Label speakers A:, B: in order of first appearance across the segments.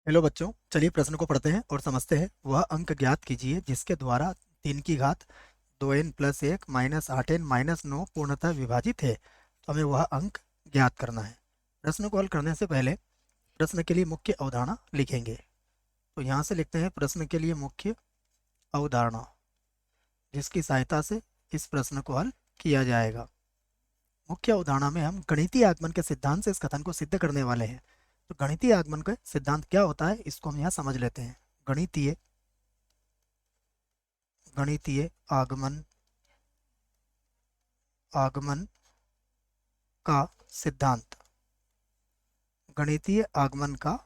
A: Hello बच्चों, चलिए प्रश्न को पढ़ते हैं और समझते हैं। वह अंक ज्ञात कीजिए जिसके द्वारा 3 की घात 2n plus 1 minus 8n minus 9 पूर्णतः विभाजित है। तो हमें वह अंक ज्ञात करना है। प्रश्न को हल करने से पहले प्रश्न के लिए मुख्य अवधारणा लिखेंगे। तो यहाँ से लिखते हैं प्रश्न के लिए मुख्य अवधारणा, जिसकी सहायता से इस प्रश्न को हल किया जाएगा। मुख्य अवधारणा में हम गणितीय आगमन के सिद्धांत से इस कथन को सिद्ध करने वाले हैं। तो गणितीय आगमन का सिद्धांत क्या होता है, इसको हम यहाँ समझ लेते हैं। गणितीय गणितीय आगमन आगमन का सिद्धांत। गणितीय आगमन का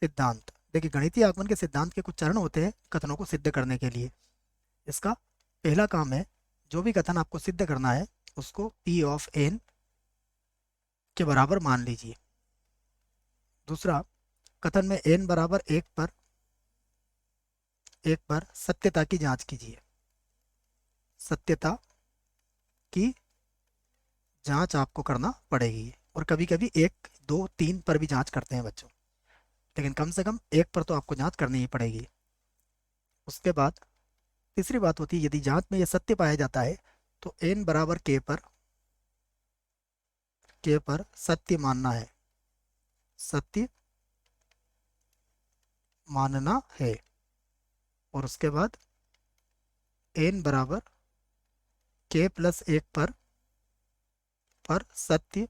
A: सिद्धांत। देखिए, गणितीय आगमन के सिद्धांत के कुछ चरण होते हैं कथनों को सिद्ध करने के लिए। इसका पहला काम है, जो भी कथन आपको सिद्ध करना है उसको P ऑफ n के बराबर मान लीजिए। दूसरा, कथन में n बराबर एक पर सत्यता की जांच कीजिए। सत्यता की जांच आपको करना पड़ेगी। और कभी कभी 1, 2, 3 पर भी जांच करते हैं बच्चों, लेकिन कम से कम 1 पर तो आपको जांच करनी ही पड़ेगी। उसके बाद तीसरी बात होती है, यदि जांच में यह सत्य पाया जाता है तो n बराबर k पर सत्य मानना है। सत्य मानना है। और उसके बाद n बराबर k प्लस 1 पर सत्य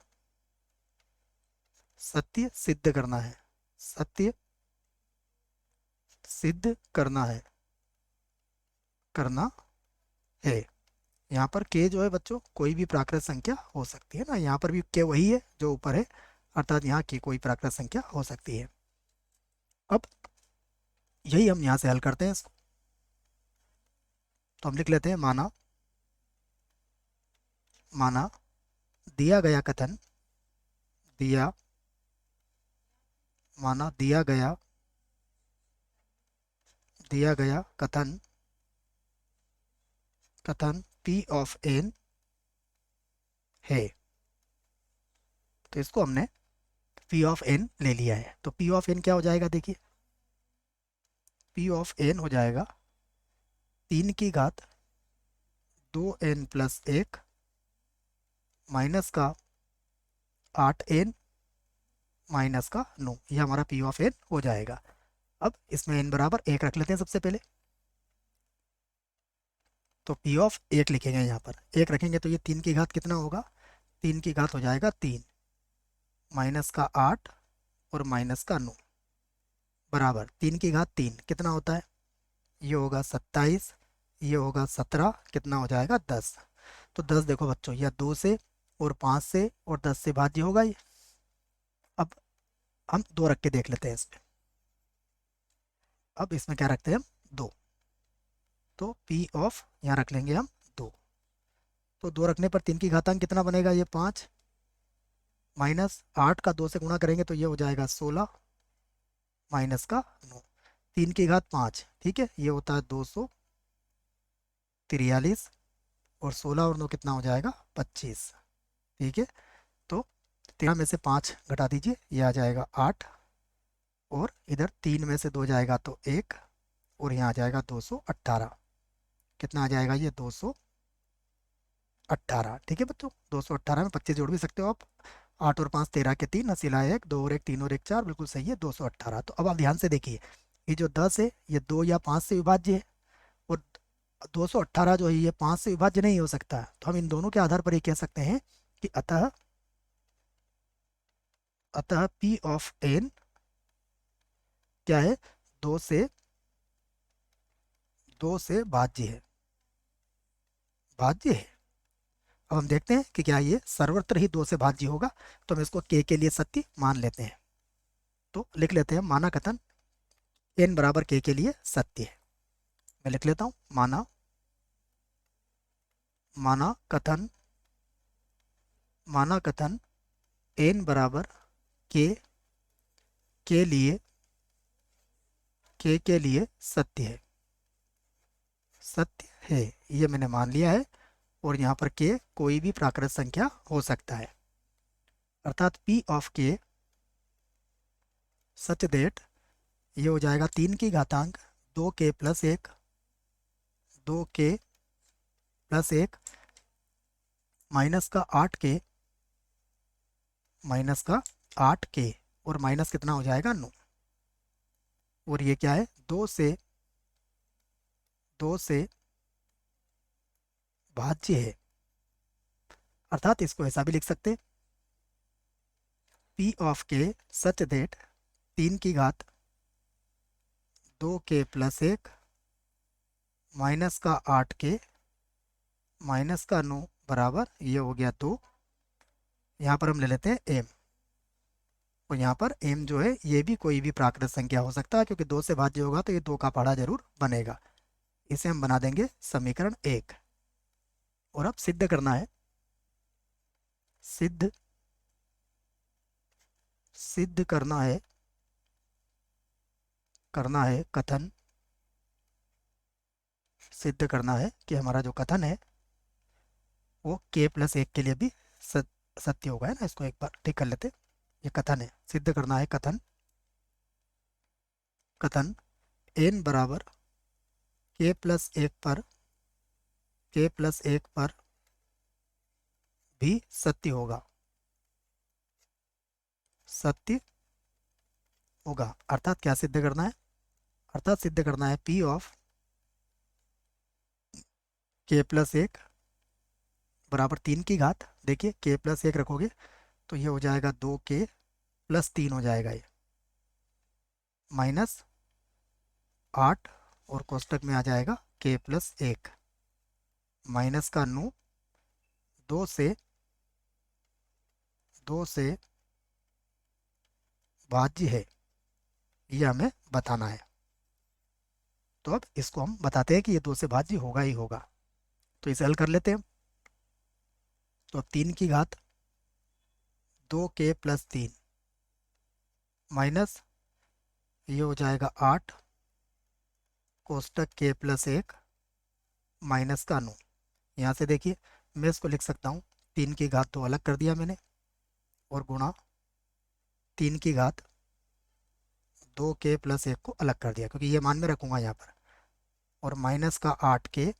A: सत्य सिद्ध करना है। सत्य सिद्ध करना है। यहाँ पर k जो है बच्चों, कोई भी प्राकृत संख्या हो सकती है ना। यहाँ पर भी k वही है जो ऊपर है, अर्थात यहाँ की कोई प्राकृत संख्या हो सकती है। अब यही हम यहाँ से हल करते हैं इसको। तो हम लिख लेते हैं, माना दिया गया कथन दिया माना दिया गया कथन P ऑफ n है। तो इसको हमने P ऑफ n ले लिया है। तो P ऑफ n क्या हो जाएगा, देखिए P ऑफ n हो जाएगा 3 की घात 2n प्लस 1 माइनस का 8n माइनस का 9। यह हमारा P ऑफ n हो जाएगा। अब इसमें n बराबर 1 रख लेते हैं सबसे पहले। तो P ऑफ 1 लिखेंगे, यहाँ पर 1 रखेंगे तो ये 3 की घात कितना होगा, 3 की घात हो जाएगा 3 माइनस का 8 और माइनस का 9 बराबर 3 की घात 3 कितना होता है, ये होगा 27, ये होगा 17, कितना हो जाएगा 10। तो 10 देखो बच्चों, यह 2 से और 5 से और 10 से भाज्य होगा ये। अब हम 2 रख के देख लेते हैं इसमें। अब इसमें क्या रखते हैं हम, 2। तो P ऑफ यहाँ रख लेंगे हम 2। तो 2 रखने पर 3 की घातांक कितना बनेगा, ये 5 माइनस 8 का 2 से गुणा करेंगे तो ये हो जाएगा 16 माइनस का 9। 3 की घात 5, ठीक है, ये होता है 243 और 16 और 9 कितना हो जाएगा 25, ठीक है। तो 13 में से 5 घटा दीजिए, ये आ जाएगा 8 और इधर 3 में से 2 जाएगा तो 1 और यहाँ आ जाएगा 218। कितना आ जाएगा ये 218, ठीक है बच्चों। 218 में 25 जोड़ भी सकते हो आप। 8 और 5 13 के 3, अस्सी लाए 1, 2 और 1 3 और 1 4, बिल्कुल सही है 218। तो अब आप ध्यान से देखिए, ये जो 10 है ये 2 या 5 से विभाज्य है, और 218 जो है ये 5 से विभाज्य नहीं हो सकता। तो हम इन दोनों के आधार पर ये कह सकते हैं कि अतः P ऑफ n क्या है, 2 से भाज्य है। अब हम देखते हैं कि क्या ये सर्वत्र ही 2 से भाज्य होगा। तो हम इसको k के लिए सत्य मान लेते हैं। तो लिख लेते हैं, माना कथन n बराबर k के लिए सत्य है। मैं लिख लेता हूँ, माना कथन n बराबर k के लिए सत्य है, ये मैंने मान लिया है। और यहाँ पर k कोई भी प्राकृत संख्या हो सकता है, अर्थात P of k such that ये हो जाएगा 3 की घातांक 2k+1, 2k+1 -8k, -8k, और माइनस कितना हो जाएगा 9। और ये क्या है, 2 से भाज्य है, अर्थात इसको ऐसा भी लिख सकते, P of k such that 3 की घात 2k+1 -8k -9 बराबर, ये हो गया 2। यहाँ पर हम ले लेते हैं m, और यहाँ पर m जो है ये भी कोई भी प्राकृत संख्या हो सकता है, क्योंकि 2 से भाज्य होगा तो ये 2 का पहाड़ा जरूर बनेगा। इसे हम बना देंगे समीकरण 1। और अब सिद्ध करना है, सिद्ध सिद्ध करना है कथन, सिद्ध करना है कि हमारा जो कथन है वो k+1 के लिए भी सत्य होगा, है ना। इसको एक बार ठीक कर लेते। ये कथन है, सिद्ध करना है कथन, कथन n बराबर k+1 पर भी सत्य होगा, सत्य होगा। अर्थात क्या सिद्ध करना है, अर्थात सिद्ध करना है P ऑफ k+1 बराबर 3 की घात, देखिए k+1 रखोगे तो ये हो जाएगा 2k+3 हो जाएगा, ये -8, और कोष्टक में आ जाएगा k+1 माइनस का 9, 2 से भाज्य है, ये हमें बताना है। तो अब इसको हम बताते हैं कि ये 2 से भाज्य होगा ही होगा। तो इसे हल कर लेते हैं। तो अब 3 की घात 2k+3 माइनस, ये हो जाएगा 8 कोष्टक k+1 माइनस का 9। यहाँ से देखिए मैं इसको लिख सकता हूँ, 3 की घात तो अलग कर दिया मैंने, और गुणा 3 की घात 2k+1 को अलग कर दिया, क्योंकि ये मान में रखूँगा यहाँ पर, और माइनस का 8k,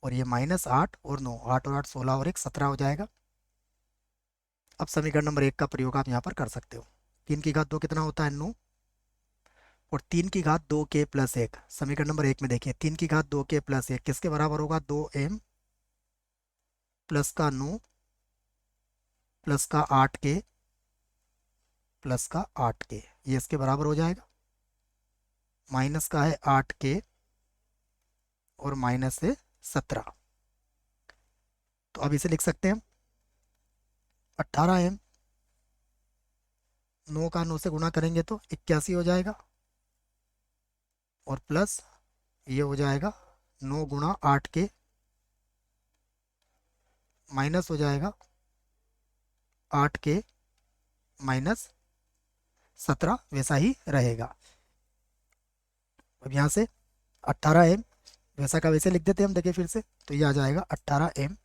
A: और ये -8 और 9, 8 और 8 16, और 1 17 हो जाएगा। अब समीकरण नंबर 1 का प्रयोग आप यहाँ पर कर सकते हो। 3 की घात 2 कितना होता है, 9, और 3 की घात 2k+1, समीकरण नंबर 1 में देखिए 3 की घात 2k+1 किसके बराबर होगा, 2m प्लस का 9 प्लस का 8k प्लस का 8k, ये इसके बराबर हो जाएगा। माइनस का है 8k और माइनस से 17। तो अब इसे लिख सकते हैं 18m, 9 का 9 से गुणा करेंगे तो 81 हो जाएगा, और प्लस ये हो जाएगा 9 गुणा 8k, माइनस हो जाएगा 8k -17, वैसा ही रहेगा। अब यहाँ से 18m वैसा का वैसे लिख देते हैं हम, देखिए फिर से, तो ये आ जाएगा 18m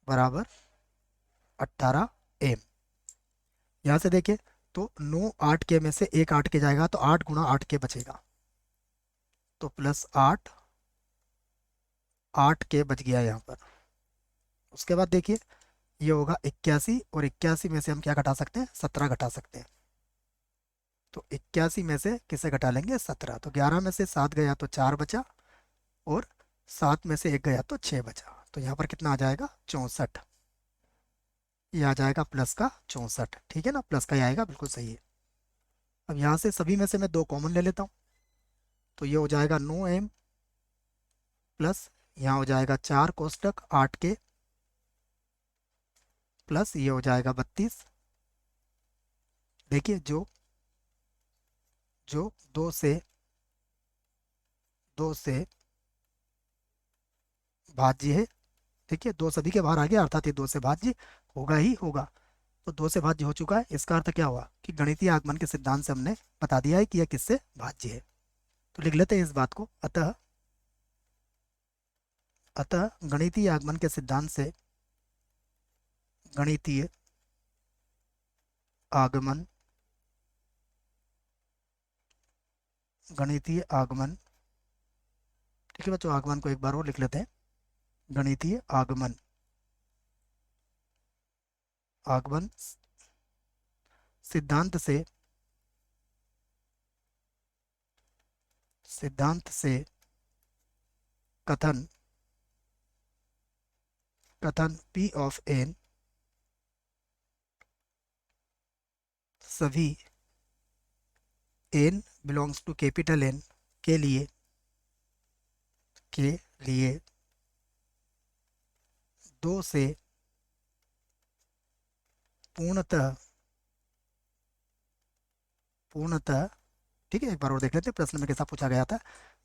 A: बराबर 18m। यहाँ से देखिए तो 9 8k में से एक 8k जाएगा तो 8 गुणा 8k बचेगा, तो प्लस 8k बच गया यहाँ पर। उसके बाद देखिए ये होगा 81, और 81 में से हम क्या घटा सकते हैं, 17 घटा सकते हैं। तो 81 में से किसे घटा लेंगे, 17, तो 11 में से 7 गया तो 4 बचा, और 7 में से 1 गया तो 6 बचा। तो यहाँ पर कितना आ जाएगा, 64। ये आ जाएगा प्लस का 64, ठीक है ना, प्लस का ही आएगा, बिल्कुल सही है। अब यहाँ से सभी में से मैं 2 कॉमन ले लेता हूँ, तो ये हो जाएगा 9m प्लस, यहाँ हो जाएगा 4 कोष्टक 8k प्लस, ये हो जाएगा 32। देखिए जो जो 2 से भाज्य है, देखिए 2 सभी के बाहर आ गया, अर्थात ये 2 से भाज्य होगा ही होगा। तो 2 से भाज्य हो चुका है, इसका अर्थ क्या हुआ कि गणितीय आगमन के सिद्धांत से हमने बता दिया है कि यह किससे भाज्य है। तो लिख लेते हैं इस बात को, अतः अतः गणितीय आगमन के सिद्धांत से गणितीय आगमन गणितीय आगमन, ठीक है बच्चों, आगमन को एक बार और लिख लेते हैं। गणितीय आगमन, आगमन सिद्धांत से, सिद्धांत से कथन, कथन P ऑफ n सभी n belongs to capital N के लिए, के लिए 2 से पूर्णतः, पूर्णतः, ठीक है, एक बार और देख लेते हैं प्रश्न में कैसा पूछा गया था।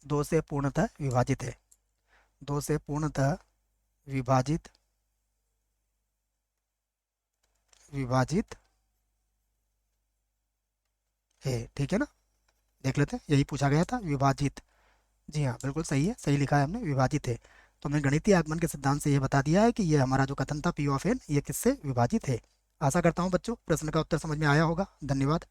A: 2 से पूर्णतः विभाजित है, 2 से पूर्णतः विभाजित, विभाजित है, ठीक है ना। देख लेते हैं, यही पूछा गया था, विभाजित। जी हाँ, बिल्कुल सही है, सही लिखा है हमने, विभाजित है। तो हमने गणितीय आगमन के सिद्धांत से ये बता दिया है कि ये हमारा जो कथन था P ऑफ n ये किससे विभाजित है। आशा करता हूँ बच्चों प्रश्न का उत्तर समझ में आया होगा। धन्यवाद।